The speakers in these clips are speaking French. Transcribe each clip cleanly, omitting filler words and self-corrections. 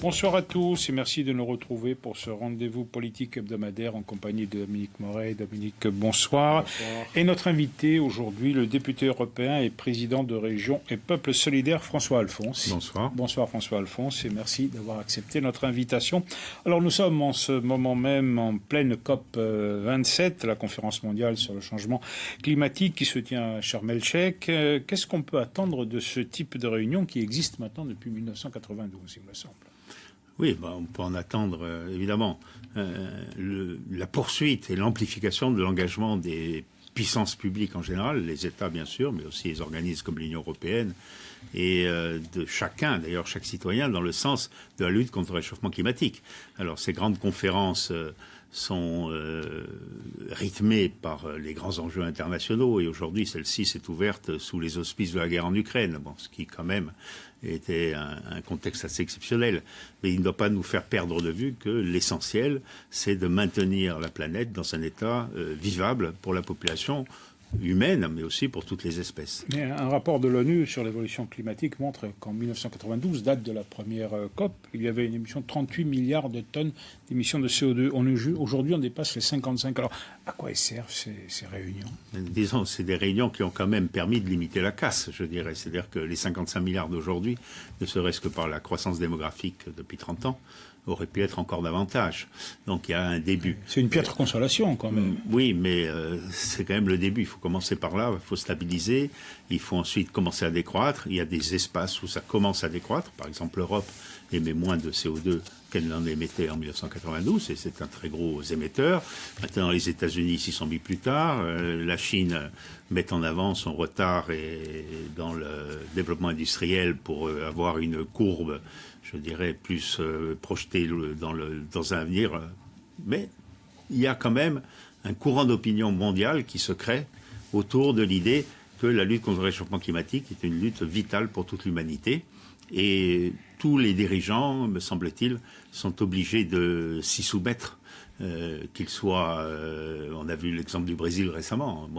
Bonsoir à tous et merci de nous retrouver pour ce rendez-vous politique hebdomadaire en compagnie de Dominique Moret. Dominique, bonsoir. Bonsoir. Et notre invité aujourd'hui, le député européen et président de Région et Peuple Solidaire, François Alphonse. Bonsoir. Bonsoir François Alphonse et merci d'avoir accepté notre invitation. Alors nous sommes en ce moment même en pleine COP 27, la conférence mondiale sur le changement climatique qui se tient à Sharm el-Sheikh. Qu'est-ce qu'on peut attendre de ce type de réunion qui existe maintenant depuis 1992, il me semble? Oui, on peut en attendre, évidemment, la poursuite et l'amplification de l'engagement des puissances publiques en général, les États bien sûr, mais aussi les organismes comme l'Union européenne, et de chacun, d'ailleurs chaque citoyen, dans le sens de la lutte contre le réchauffement climatique. Alors ces grandes conférences sont rythmées par les grands enjeux internationaux, et aujourd'hui celle-ci s'est ouverte sous les auspices de la guerre en Ukraine, ce qui quand même était un contexte assez exceptionnel. Mais il ne doit pas nous faire perdre de vue que l'essentiel, c'est de maintenir la planète dans un état vivable pour la population humaine, mais aussi pour toutes les espèces. Mais un rapport de l'ONU sur l'évolution climatique montre qu'en 1992, date de la première COP, il y avait une émission de 38 milliards de tonnes d'émissions de CO2. Aujourd'hui, on dépasse les 55. Alors, à quoi elles servent ces réunions? Disons, c'est des réunions qui ont quand même permis de limiter la casse, je dirais. C'est-à-dire que les 55 milliards d'aujourd'hui, ne serait-ce que par la croissance démographique depuis 30 ans, aurait pu être encore davantage. Donc il y a un début. C'est une piètre consolation quand même. Oui, mais c'est quand même le début. Il faut commencer par là, il faut stabiliser, il faut ensuite commencer à décroître. Il y a des espaces où ça commence à décroître. Par exemple, l'Europe émet moins de CO2 qu'elle n'en émettait en 1992, et c'est un très gros émetteur. Maintenant, les États-Unis s'y sont mis plus tard. La Chine met en avant son retard dans le développement industriel pour avoir une courbe, je dirais, plus projetée dans un avenir. Mais il y a quand même un courant d'opinion mondial qui se crée autour de l'idée que la lutte contre le réchauffement climatique est une lutte vitale pour toute l'humanité. Et tous les dirigeants, me semble-t-il, sont obligés de s'y soumettre, qu'ils soient... on a vu l'exemple du Brésil récemment,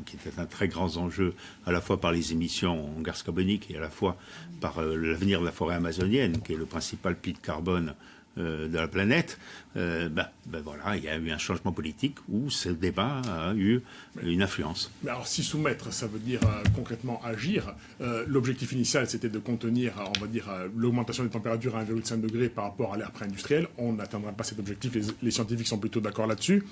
qui était un très grand enjeu à la fois par les émissions en gaz carbonique et à la fois par l'avenir de la forêt amazonienne, qui est le principal puits de carbone de la planète. Voilà, il y a eu un changement politique où ce débat a eu une influence. Mais alors, s'y soumettre, ça veut dire concrètement agir. L'objectif initial, c'était de contenir, on va dire, l'augmentation des températures à 1,5 degré par rapport à l'ère pré-industrielle. On n'atteindra pas cet objectif. Les scientifiques sont plutôt d'accord là-dessus.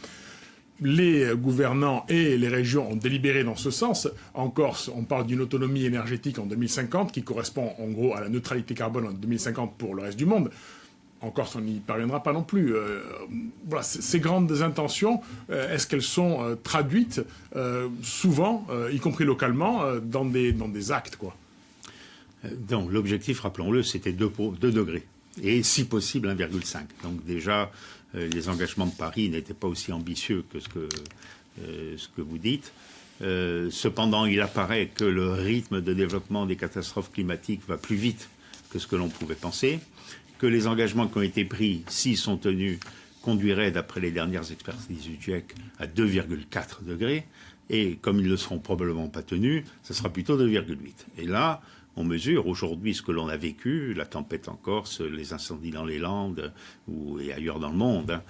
Les gouvernants et les régions ont délibéré dans ce sens. En Corse, on parle d'une autonomie énergétique en 2050 qui correspond en gros à la neutralité carbone en 2050 pour le reste du monde. En Corse, on n'y parviendra pas non plus. Voilà, ces grandes intentions, est-ce qu'elles sont traduites souvent, y compris localement, dans des actes, quoi? Donc l'objectif, rappelons-le, c'était 2 degrés. Et si possible 1,5. Donc déjà, les engagements de Paris n'étaient pas aussi ambitieux que ce que vous dites. Cependant, il apparaît que le rythme de développement des catastrophes climatiques va plus vite que ce que l'on pouvait penser, que les engagements qui ont été pris, s'ils sont tenus, conduiraient, d'après les dernières expertises du GIEC, à 2,4 degrés, et comme ils ne le seront probablement pas tenus, ce sera plutôt 2,8. Et là, on mesure aujourd'hui ce que l'on a vécu, la tempête en Corse, les incendies dans les Landes et ailleurs dans le monde,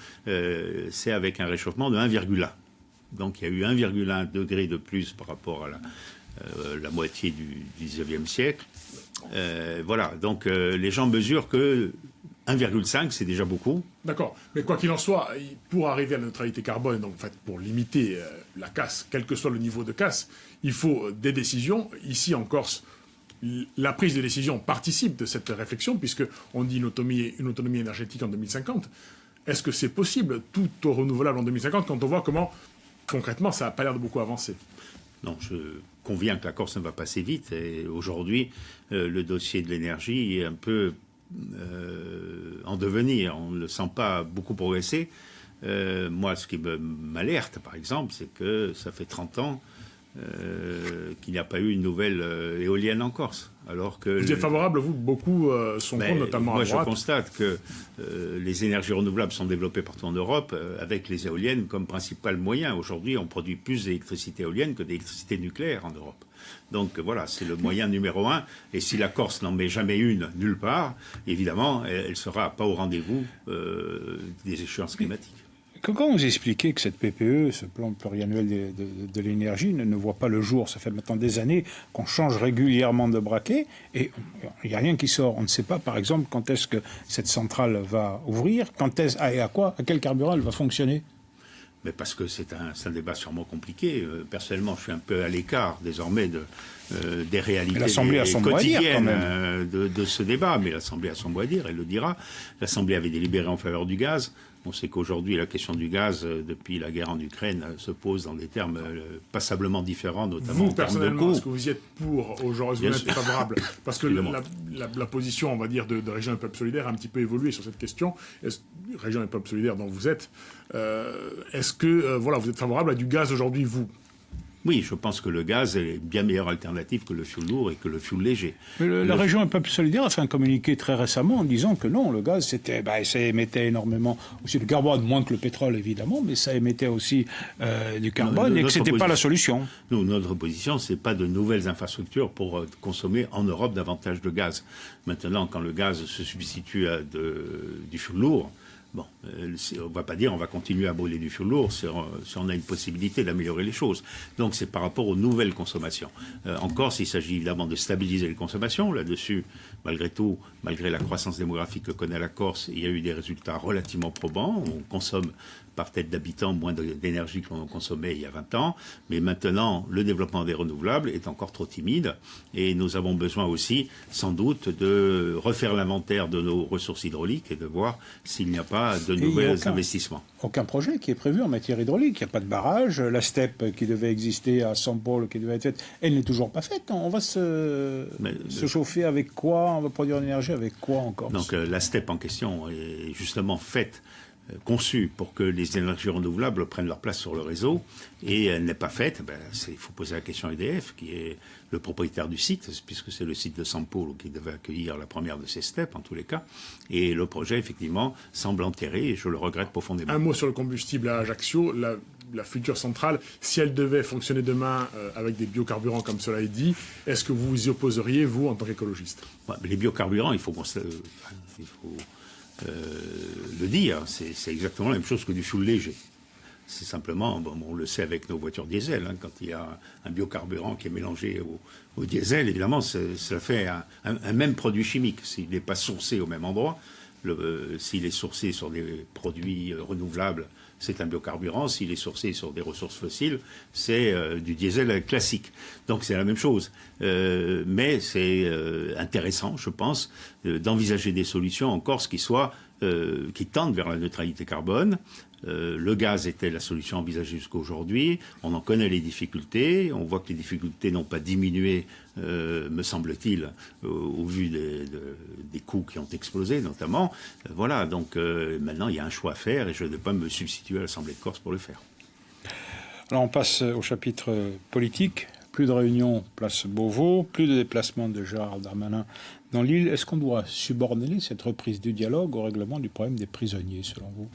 c'est avec un réchauffement de 1,1. Donc il y a eu 1,1 degré de plus par rapport à la moitié du XIXe siècle. Voilà, donc les gens mesurent que 1,5, c'est déjà beaucoup. D'accord, mais quoi qu'il en soit, pour arriver à la neutralité carbone, donc en fait pour limiter la casse, quel que soit le niveau de casse, il faut des décisions. Ici en Corse, la prise de décision participe de cette réflexion, puisqu'on dit une autonomie énergétique en 2050. Est-ce que c'est possible, tout au renouvelable en 2050, quand on voit comment, concrètement, ça n'a pas l'air de beaucoup avancer? Non, je conviens que la Corse ne va pas assez vite. Et aujourd'hui, le dossier de l'énergie est un peu en devenir. On ne le sent pas beaucoup progresser. Moi, ce qui m'alerte, par exemple, c'est que ça fait 30 ans qu'il n'y a pas eu une nouvelle éolienne en Corse. Alors que vous êtes favorable, vous, beaucoup sont contre, notamment à droite. Moi, je constate que les énergies renouvelables sont développées partout en Europe avec les éoliennes comme principal moyen. Aujourd'hui, on produit plus d'électricité éolienne que d'électricité nucléaire en Europe. Donc voilà, c'est le moyen numéro un. Et si la Corse n'en met jamais une nulle part, évidemment, elle ne sera pas au rendez-vous des échéances climatiques. Comment vous expliquez que cette PPE, ce plan pluriannuel de l'énergie, ne voit pas le jour? Ça fait maintenant des années qu'on change régulièrement de braquet et il n'y a rien qui sort. On ne sait pas, par exemple, quand est-ce que cette centrale va ouvrir, quand est-ce, et à quel carburant elle va fonctionner? Mais parce que c'est un débat sûrement compliqué. Personnellement, je suis un peu à l'écart désormais des réalités quotidiennes de ce débat. Mais l'Assemblée a son mot à dire, elle le dira. L'Assemblée avait délibéré en faveur du gaz. On sait qu'aujourd'hui, la question du gaz, depuis la guerre en Ukraine, se pose dans des termes passablement différents, notamment vous, en termes de personnellement, coût. est-ce que vous y êtes pour aujourd'hui, vous êtes favorable? Parce que la position, on va dire, de Région des Peuples Solidaires a un petit peu évolué sur cette question. Région des Peuples Solidaires dont vous êtes, est-ce que vous êtes favorable à du gaz aujourd'hui, vous? Oui, je pense que le gaz est bien meilleure alternative que le fioul lourd et que le fioul léger. Mais la Région des Peuples Solidaires a fait un communiqué très récemment en disant que non, le gaz, ça émettait énormément aussi du carbone, moins que le pétrole évidemment, mais ça émettait aussi du carbone et que ce n'était pas la solution. Nous, notre position, ce n'est pas de nouvelles infrastructures pour consommer en Europe davantage de gaz. Maintenant, quand le gaz se substitue à du fioul lourd, bon, on ne va pas dire on va continuer à brûler du fioul lourd si on a une possibilité d'améliorer les choses. Donc c'est par rapport aux nouvelles consommations. En Corse, il s'agit évidemment de stabiliser les consommations. Là-dessus, malgré tout, malgré la croissance démographique que connaît la Corse, il y a eu des résultats relativement probants. On consomme par tête d'habitant moins d'énergie que l'on consommait il y a 20 ans. Mais maintenant, le développement des renouvelables est encore trop timide. Et nous avons besoin aussi, sans doute, de refaire l'inventaire de nos ressources hydrauliques et de voir s'il n'y a pas de nouveaux investissements. Aucun projet qui est prévu en matière hydraulique. Il n'y a pas de barrage. La steppe qui devait exister à San Paul, qui devait être faite, elle n'est toujours pas faite. On va se chauffer avec quoi? On va produire de l'énergie avec quoi en Corse? Donc la steppe en question est justement faite, conçue pour que les énergies renouvelables prennent leur place sur le réseau, et elle n'est pas faite. Il faut poser la question à EDF, qui est le propriétaire du site, puisque c'est le site de San Paolo qui devait accueillir la première de ces steppes, en tous les cas. Et le projet, effectivement, semble enterré, et je le regrette profondément. Un mot sur le combustible à Ajaccio. La future centrale, si elle devait fonctionner demain avec des biocarburants, comme cela est dit, est-ce que vous vous y opposeriez, vous, en tant qu'écologiste? Les biocarburants, il faut le dire, c'est exactement la même chose que du fioul léger. C'est simplement, on le sait avec nos voitures diesel, quand il y a un biocarburant qui est mélangé au diesel, évidemment, ça fait un même produit chimique. S'il n'est pas sourcé au même endroit, s'il est sourcé sur des produits renouvelables, c'est un biocarburant. S'il est sourcé sur des ressources fossiles, c'est du diesel classique. Donc c'est la même chose. Mais c'est intéressant, je pense, d'envisager des solutions en Corse qui tendent vers la neutralité carbone. Le gaz était la solution envisagée jusqu'à aujourd'hui. On en connaît les difficultés. On voit que les difficultés n'ont pas diminué, me semble-t-il, au vu des coûts qui ont explosé, notamment. Voilà, donc maintenant, il y a un choix à faire et je ne vais pas me substituer à l'Assemblée de Corse pour le faire. Alors, on passe au chapitre politique. Plus de réunions place Beauvau, plus de déplacements de Gérald Darmanin dans l'île. Est-ce qu'on doit subordonner cette reprise du dialogue au règlement du problème des prisonniers, selon vous?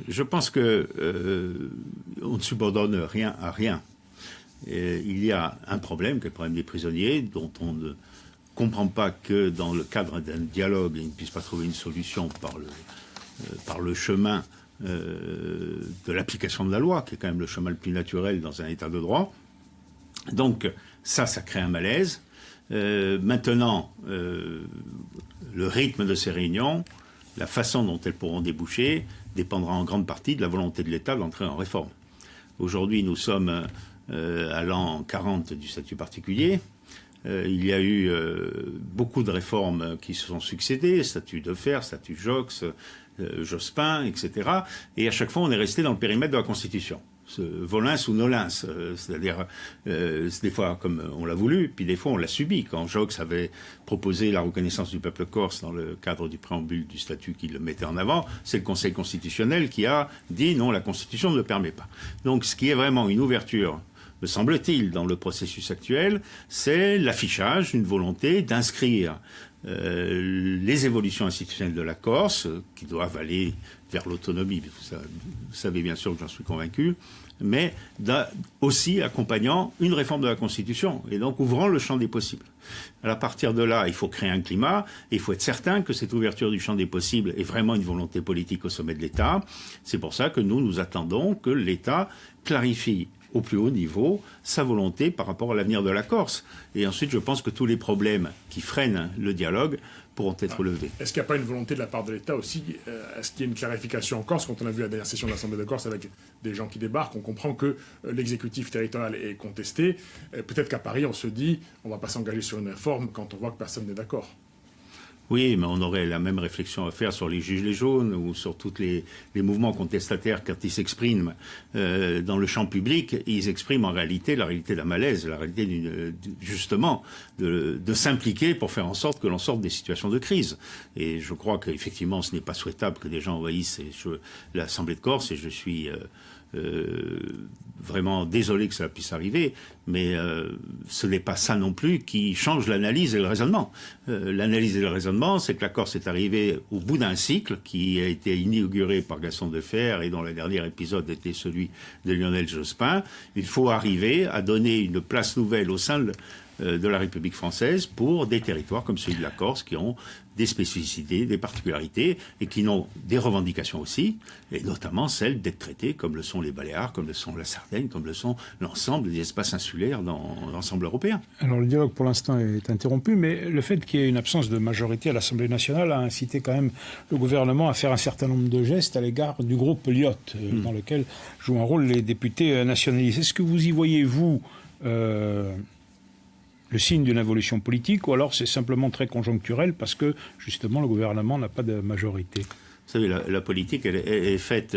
Je pense qu'on ne subordonne rien à rien. Et il y a un problème, qui est le problème des prisonniers, dont on ne comprend pas que dans le cadre d'un dialogue, ils ne puissent pas trouver une solution par le chemin de l'application de la loi, qui est quand même le chemin le plus naturel dans un état de droit. Donc ça crée un malaise. Maintenant, le rythme de ces réunions, la façon dont elles pourront déboucher, dépendra en grande partie de la volonté de l'État d'entrer en réforme. Aujourd'hui, nous sommes à l'an 40 du statut particulier. Il y a eu beaucoup de réformes qui se sont succédées, statut de Fer, statut Joxe, Jospin, etc. Et à chaque fois, on est resté dans le périmètre de la Constitution. Volins ou nolins, c'est-à-dire des fois comme on l'a voulu, puis des fois on l'a subi. Quand Joxe avait proposé la reconnaissance du peuple corse dans le cadre du préambule du statut qui le mettait en avant, c'est le Conseil constitutionnel qui a dit non, la Constitution ne le permet pas. Donc ce qui est vraiment une ouverture me semble-t-il, dans le processus actuel, c'est l'affichage d'une volonté d'inscrire les évolutions institutionnelles de la Corse, qui doivent aller vers l'autonomie, vous savez bien sûr que j'en suis convaincu, mais aussi accompagnant une réforme de la Constitution, et donc ouvrant le champ des possibles. À partir de là, il faut créer un climat, et il faut être certain que cette ouverture du champ des possibles est vraiment une volonté politique au sommet de l'État. C'est pour ça que nous attendons que l'État clarifie au plus haut niveau sa volonté par rapport à l'avenir de la Corse. Et ensuite, je pense que tous les problèmes qui freinent le dialogue pourront être levés. Est-ce qu'il n'y a pas une volonté de la part de l'État aussi? Est-ce qu'il y a une clarification en Corse? Quand on a vu la dernière session de l'Assemblée de Corse avec des gens qui débarquent, on comprend que l'exécutif territorial est contesté. Peut-être qu'à Paris, on se dit on ne va pas s'engager sur une réforme quand on voit que personne n'est d'accord. Oui, mais on aurait la même réflexion à faire sur les gilets jaunes ou sur tous les mouvements contestataires quand ils s'expriment dans le champ public. Ils expriment en réalité la réalité d'un malaise, la réalité justement de s'impliquer pour faire en sorte que l'on sorte des situations de crise. Et je crois qu'effectivement, ce n'est pas souhaitable que des gens envahissent l'Assemblée de Corse, et je suis vraiment désolé que cela puisse arriver, mais ce n'est pas ça non plus qui change l'analyse et le raisonnement. L'analyse et le raisonnement, c'est que la Corse est arrivée au bout d'un cycle qui a été inauguré par Gaston Defferre et dont le dernier épisode était celui de Lionel Jospin. Il faut arriver à donner une place nouvelle au sein de la République française pour des territoires comme celui de la Corse qui ont des spécificités, des particularités et qui ont des revendications aussi, et notamment celles d'être traités comme le sont les Baléares, comme le sont la Sardaigne, comme le sont l'ensemble des espaces insulaires dans l'ensemble européen. Alors le dialogue pour l'instant est interrompu, mais le fait qu'il y ait une absence de majorité à l'Assemblée nationale a incité quand même le gouvernement à faire un certain nombre de gestes à l'égard du groupe Lyot, dans lequel jouent un rôle les députés nationalistes. Est-ce que vous y voyez, vous, le signe d'une évolution politique, ou alors c'est simplement très conjoncturel parce que, justement, le gouvernement n'a pas de majorité? Vous savez, la politique, elle est faite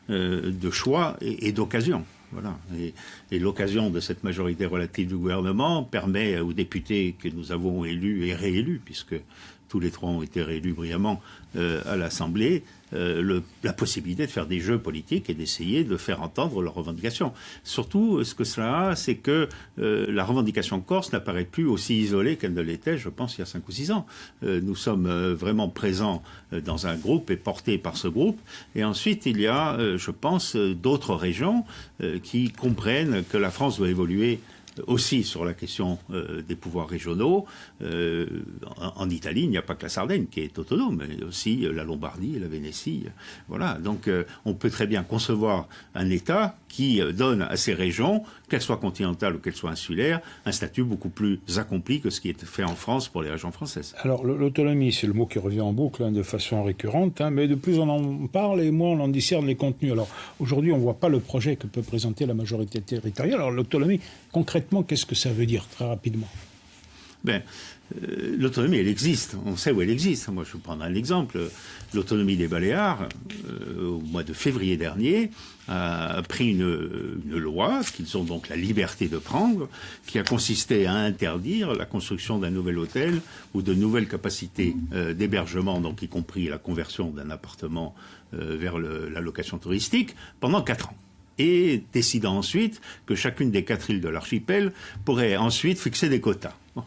de choix et d'occasions. Voilà. Et l'occasion de cette majorité relative du gouvernement permet aux députés que nous avons élus et réélus, puisque tous les trois ont été réélus brillamment à l'Assemblée, la possibilité de faire des jeux politiques et d'essayer de faire entendre leurs revendications. Surtout, ce que cela a, c'est que la revendication corse n'apparaît plus aussi isolée qu'elle ne l'était, je pense, il y a 5 ou 6 ans. Nous sommes vraiment présents dans un groupe et portés par ce groupe. Et ensuite, il y a, je pense, d'autres régions qui comprennent que la France doit évoluer aussi sur la question des pouvoirs régionaux. En Italie, il n'y a pas que la Sardaigne qui est autonome, mais aussi la Lombardie et la Vénétie. Voilà. Donc, on peut très bien concevoir un État qui donne à ces régions, qu'elles soient continentales ou qu'elles soient insulaires, un statut beaucoup plus accompli que ce qui est fait en France pour les régions françaises. Alors, l'autonomie, c'est le mot qui revient en boucle de façon récurrente, mais de plus on en parle et moins on en discerne les contenus. Alors, aujourd'hui, on ne voit pas le projet que peut présenter la majorité territoriale. Alors, l'autonomie, concrètement, qu'est-ce que ça veut dire, très rapidement? L'autonomie, elle existe. On sait où elle existe. Moi, je vais prendre un exemple. L'autonomie des Baléares, au mois de février dernier, a pris une loi qu'ils ont donc la liberté de prendre, qui a consisté à interdire la construction d'un nouvel hôtel ou de nouvelles capacités d'hébergement, donc y compris la conversion d'un appartement vers la location touristique, pendant 4 ans. Et décidant ensuite que chacune des 4 îles de l'archipel pourrait ensuite fixer des quotas. Bon.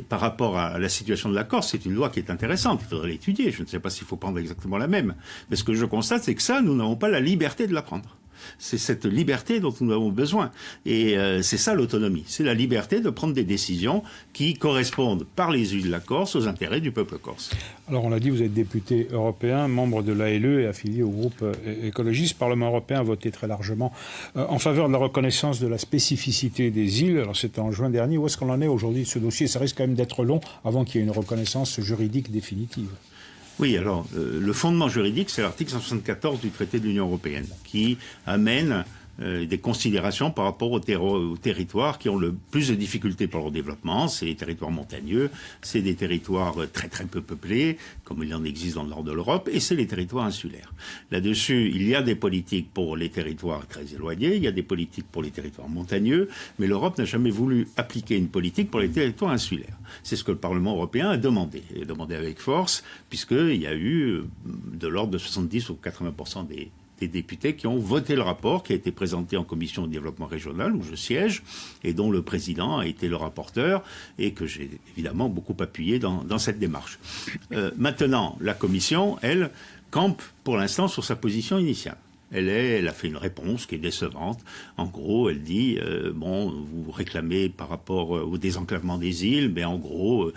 Par rapport à la situation de la Corse, c'est une loi qui est intéressante, il faudrait l'étudier, je ne sais pas s'il faut prendre exactement la même. Mais ce que je constate, c'est que ça, nous n'avons pas la liberté de la prendre. C'est cette liberté dont nous avons besoin. Et c'est ça l'autonomie. C'est la liberté de prendre des décisions qui correspondent par les îles de la Corse aux intérêts du peuple corse. Alors on l'a dit, vous êtes député européen, membre de l'ALE et affilié au groupe écologiste. Le Parlement européen a voté très largement en faveur de la reconnaissance de la spécificité des îles. Alors c'était en juin dernier. Où est-ce qu'on en est aujourd'hui de ce dossier? Ça risque quand même d'être long avant qu'il y ait une reconnaissance juridique définitive. Oui, alors, le fondement juridique, c'est l'article 174 du traité de l'Union européenne, qui amène des considérations par rapport aux territoires qui ont le plus de difficultés pour leur développement. C'est les territoires montagneux, c'est des territoires très très peu peuplés, comme il en existe dans le nord de l'Europe, et c'est les territoires insulaires. Là-dessus, il y a des politiques pour les territoires très éloignés, il y a des politiques pour les territoires montagneux, mais l'Europe n'a jamais voulu appliquer une politique pour les territoires insulaires. C'est ce que le Parlement européen a demandé, avec force, puisqu'il y a eu de l'ordre de 70 ou 80% des députés qui ont voté le rapport qui a été présenté en commission de développement régional où je siège et dont le président a été le rapporteur et que j'ai évidemment beaucoup appuyé dans cette démarche. Maintenant, la commission, elle, campe pour l'instant sur sa position initiale. Elle a fait une réponse qui est décevante. En gros, elle dit vous réclamez par rapport au désenclavement des îles, mais en gros,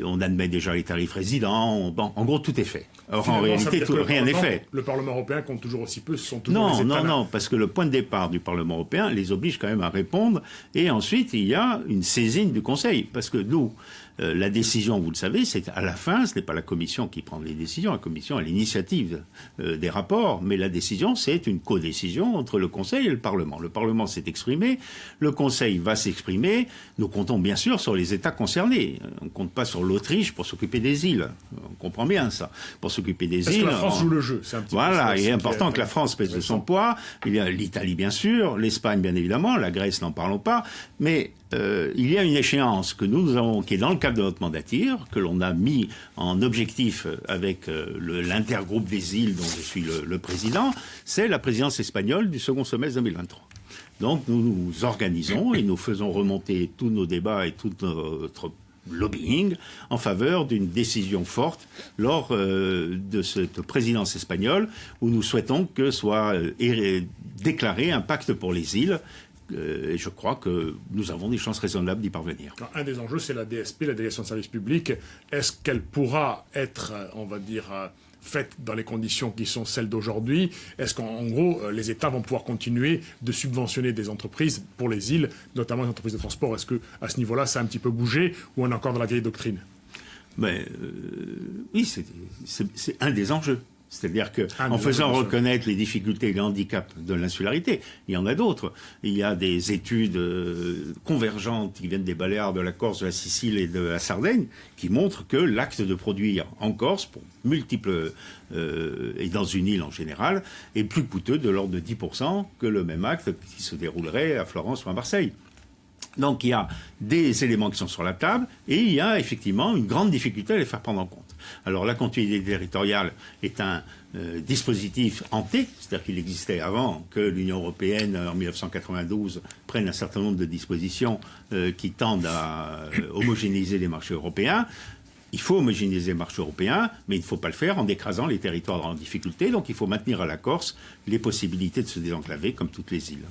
on admet déjà les tarifs résidents. En gros, tout est fait. Or, finalement, en réalité, rien n'est fait. Le Parlement européen compte toujours aussi peu. Ce sont toujours les États. Non, parce que le point de départ du Parlement européen les oblige quand même à répondre. Et ensuite, il y a une saisine du Conseil, parce que nous. La décision, vous le savez, c'est à la fin, ce n'est pas la Commission qui prend les décisions, la Commission a l'initiative des rapports, mais la décision, c'est une codécision entre le Conseil et le Parlement. Le Parlement s'est exprimé, le Conseil va s'exprimer, nous comptons bien sûr sur les États concernés. On ne compte pas sur l'Autriche pour s'occuper des îles. On comprend bien ça. Pour s'occuper des îles... Parce que la France joue le jeu, c'est un petit peu... Voilà, il est important que la France pèse de son poids. Il y a l'Italie, bien sûr, l'Espagne, bien évidemment, la Grèce, n'en parlons pas, mais... il y a une échéance que nous avons, qui est dans le cadre de notre mandature, que l'on a mis en objectif avec l'intergroupe des îles dont je suis le président, c'est la présidence espagnole du second semestre 2023. Donc nous nous organisons et nous faisons remonter tous nos débats et tout notre lobbying en faveur d'une décision forte lors de cette présidence espagnole où nous souhaitons que soit déclaré un pacte pour les îles. Et je crois que nous avons des chances raisonnables d'y parvenir. Un des enjeux, c'est la DSP, la délégation de service public. Est-ce qu'elle pourra être, on va dire, faite dans les conditions qui sont celles d'aujourd'hui? Est-ce qu'en gros, les États vont pouvoir continuer de subventionner des entreprises pour les îles, notamment les entreprises de transport? Est-ce qu'à ce niveau-là, ça a un petit peu bougé ou on est encore dans la vieille doctrine? Mais oui, c'est un des enjeux. C'est-à-dire qu'en faisant reconnaître les difficultés et les handicaps de l'insularité, il y en a d'autres. Il y a des études convergentes qui viennent des Baléares, de la Corse, de la Sicile et de la Sardaigne qui montrent que l'acte de produire en Corse, pour multiples et dans une île en général, est plus coûteux de l'ordre de 10% que le même acte qui se déroulerait à Florence ou à Marseille. Donc il y a des éléments qui sont sur la table et il y a effectivement une grande difficulté à les faire prendre en compte. Alors la continuité territoriale est un dispositif hanté, c'est-à-dire qu'il existait avant que l'Union européenne en 1992 prenne un certain nombre de dispositions qui tendent à homogénéiser les marchés européens. Il faut homogénéiser les marchés européens, mais il ne faut pas le faire en écrasant les territoires en difficulté. Donc il faut maintenir à la Corse les possibilités de se désenclaver comme toutes les îles.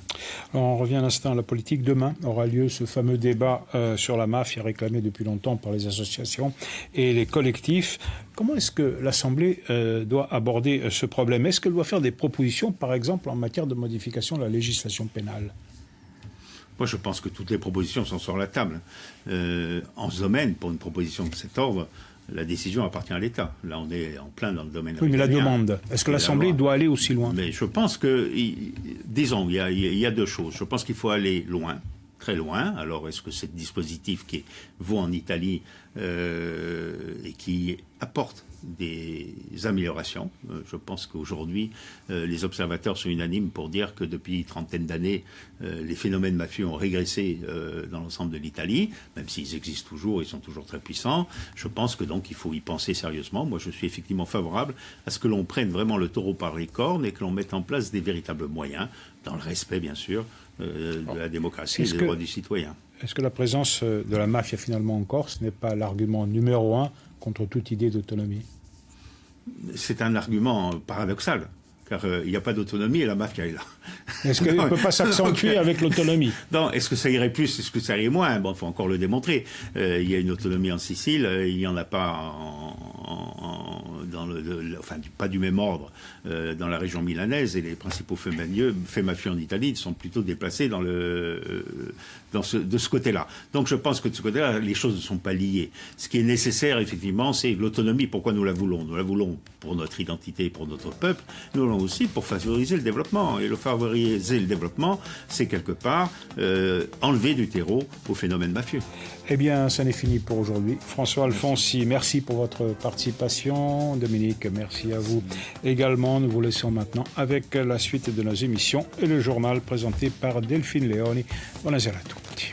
Alors, on revient un instant à la politique. Demain aura lieu ce fameux débat sur la mafia réclamé depuis longtemps par les associations et les collectifs. Comment est-ce que l'Assemblée doit aborder ce problème? Est-ce qu'elle doit faire des propositions, par exemple, en matière de modification de la législation pénale? Moi, je pense que toutes les propositions sont sur la table. En ce domaine, pour une proposition de cet ordre, la décision appartient à l'État. Là, on est en plein dans le domaine. Oui, mais la demande, est-ce que l'Assemblée doit aller aussi loin? Mais je pense que, disons, il y a deux choses. Je pense qu'il faut aller loin, très loin. Alors, est-ce que ce dispositif qui vaut en Italie et qui apporte des améliorations. Je pense qu'aujourd'hui, les observateurs sont unanimes pour dire que depuis une trentaine d'années, les phénomènes mafieux ont régressé dans l'ensemble de l'Italie, même s'ils existent toujours, ils sont toujours très puissants. Je pense que donc il faut y penser sérieusement. Moi, je suis effectivement favorable à ce que l'on prenne vraiment le taureau par les cornes et que l'on mette en place des véritables moyens, dans le respect, bien sûr, de la démocratie et des droits du citoyen. Est-ce que la présence de la mafia finalement en Corse n'est pas l'argument numéro 1 contre toute idée d'autonomie? C'est un argument paradoxal, car il n'y a pas d'autonomie et la mafia est là. Est-ce qu'elle ne peut pas s'accentuer avec l'autonomie? Non, est-ce que ça irait plus, est-ce que ça irait moins? Bon, il faut encore le démontrer. Il y a une autonomie en Sicile, il n'y en a pas pas du même ordre dans la région milanaise, et les principaux faits mafieux en Italie sont plutôt déplacés de ce côté-là. Donc je pense que de ce côté-là, les choses ne sont pas liées. Ce qui est nécessaire, effectivement, c'est l'autonomie. Pourquoi nous la voulons? Nous la voulons pour notre identité, pour notre peuple. Nous la voulons aussi pour favoriser le développement. Et le favoriser le développement, c'est quelque part enlever du terreau au phénomène mafieux. Eh bien, ça n'est fini pour aujourd'hui. François Alfonsi, merci pour votre participation. Dominique, merci à vous également. Nous vous laissons maintenant avec la suite de nos émissions et le journal présenté par Delphine Leoni. Buonasera a tutti.